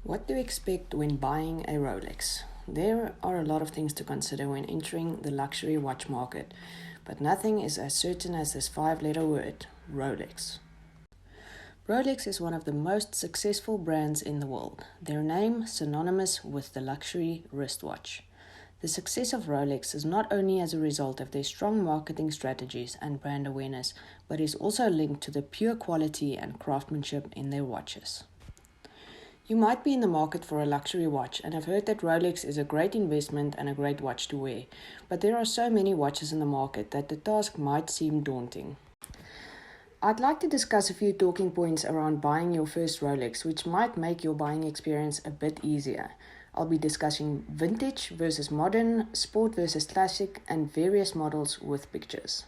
What to expect when buying a Rolex? There are a lot of things to consider when entering the luxury watch market, but nothing is as certain as this 5-letter word, Rolex. Rolex is one of the most successful brands in the world, their name synonymous with the luxury wristwatch. The success of Rolex is not only as a result of their strong marketing strategies and brand awareness, but is also linked to the pure quality and craftsmanship in their watches. You might be in the market for a luxury watch and have heard that Rolex is a great investment and a great watch to wear, but there are so many watches in the market that the task might seem daunting. I'd like to discuss a few talking points around buying your first Rolex, which might make your buying experience a bit easier. I'll be discussing vintage versus modern, sport versus classic, and various models with pictures.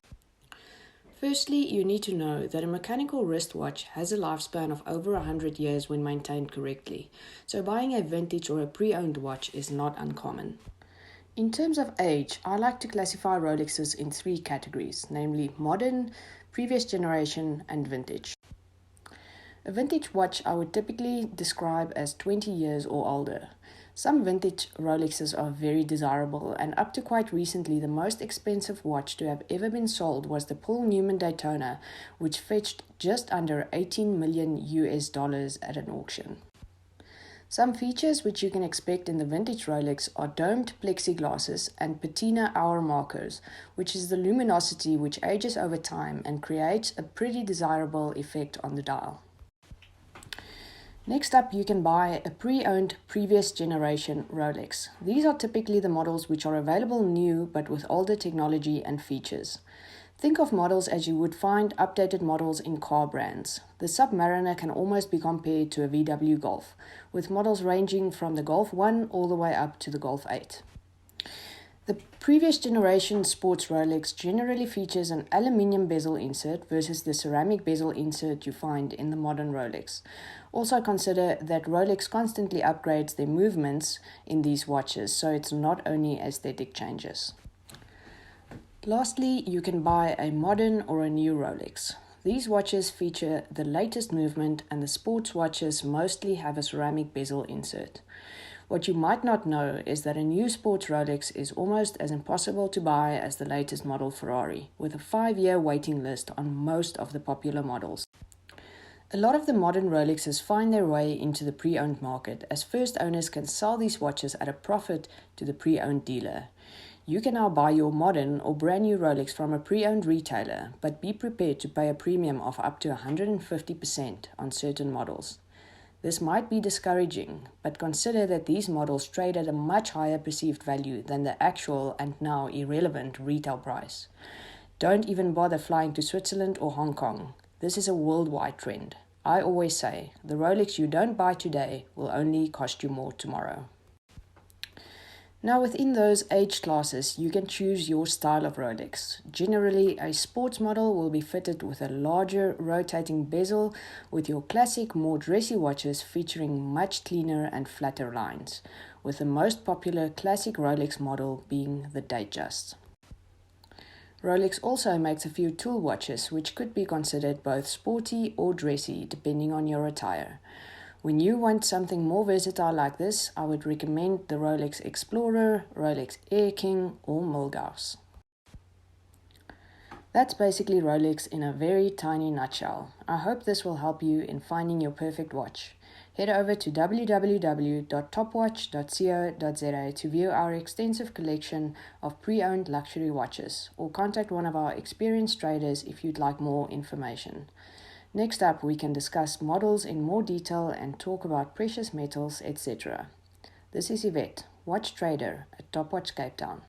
Firstly, you need to know that a mechanical wristwatch has a lifespan of over 100 years when maintained correctly, so buying a vintage or a pre-owned watch is not uncommon. In terms of age, I like to classify Rolexes in 3 categories, namely modern, previous generation, and vintage. A vintage watch I would typically describe as 20 years or older. Some vintage Rolexes are very desirable, and up to quite recently the most expensive watch to have ever been sold was the Paul Newman Daytona, which fetched just under $18 million at an auction. Some features which you can expect in the vintage Rolex are domed plexiglasses and patina hour markers, which is the luminosity which ages over time and creates a pretty desirable effect on the dial. Next up, you can buy a pre-owned previous generation Rolex. These are typically the models which are available new but with older technology and features. Think of models as you would find updated models in car brands. The Submariner can almost be compared to a VW Golf, with models ranging from the Golf 1 all the way up to the Golf 8. The previous generation sports Rolex generally features an aluminium bezel insert versus the ceramic bezel insert you find in the modern Rolex. Also consider that Rolex constantly upgrades their movements in these watches, so it's not only aesthetic changes. Lastly, you can buy a modern or a new Rolex. These watches feature the latest movement, and the sports watches mostly have a ceramic bezel insert. What you might not know is that a new sports Rolex is almost as impossible to buy as the latest model Ferrari, with a 5-year waiting list on most of the popular models. A lot of the modern Rolexes find their way into the pre-owned market, as first owners can sell these watches at a profit to the pre-owned dealer. You can now buy your modern or brand new Rolex from a pre-owned retailer, but be prepared to pay a premium of up to 150% on certain models. This might be discouraging, but consider that these models trade at a much higher perceived value than the actual and now irrelevant retail price. Don't even bother flying to Switzerland or Hong Kong. This is a worldwide trend. I always say, the Rolex you don't buy today will only cost you more tomorrow. Now, within those age classes, you can choose your style of Rolex. Generally, a sports model will be fitted with a larger rotating bezel, with your classic, more dressy watches featuring much cleaner and flatter lines, with the most popular classic Rolex model being the Datejust. Rolex also makes a few tool watches, which could be considered both sporty or dressy, depending on your attire. When you want something more versatile like this, I would recommend the Rolex Explorer, Rolex Air King, or Milgauss. That's basically Rolex in a very tiny nutshell. I hope this will help you in finding your perfect watch. Head over to www.topwatch.co.za to view our extensive collection of pre-owned luxury watches, or contact one of our experienced traders if you'd like more information. Next up, we can discuss models in more detail and talk about precious metals, etc. This is Yvette, watch trader at Topwatch Cape Town.